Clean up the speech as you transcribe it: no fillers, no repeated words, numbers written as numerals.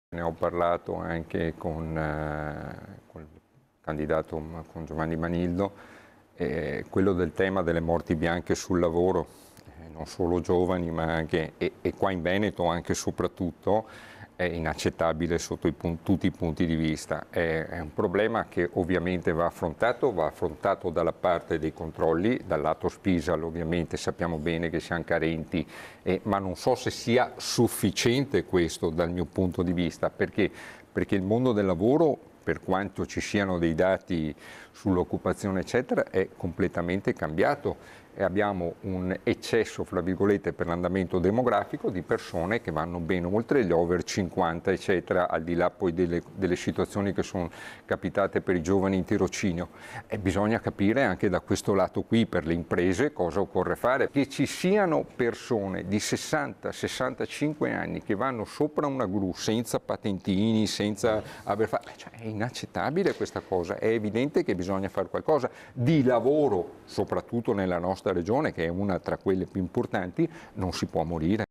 Ne ho parlato anche con il candidato, con Giovanni Manildo, quello del tema delle morti bianche sul lavoro, non solo giovani ma anche, e qua in Veneto anche e soprattutto, è inaccettabile sotto tutti i punti di vista. È un problema che ovviamente va affrontato dalla parte dei controlli, dal lato Spisal ovviamente sappiamo bene che siamo carenti, ma non so se sia sufficiente questo dal mio punto di vista, perché il mondo del lavoro, per quanto ci siano dei dati sull'occupazione eccetera, è completamente cambiato e abbiamo un eccesso, fra virgolette, per l'andamento demografico di persone che vanno ben oltre gli over 50 eccetera, al di là poi delle situazioni che sono capitate per i giovani in tirocinio. E bisogna capire anche da questo lato qui per le imprese cosa occorre fare, che ci siano persone di 60-65 anni che vanno sopra una gru senza patentini, senza aver fatto, cioè, è inaccettabile questa cosa, è evidente che bisogna fare qualcosa di lavoro, soprattutto nella nostra regione che è una tra quelle più importanti, non si può morire.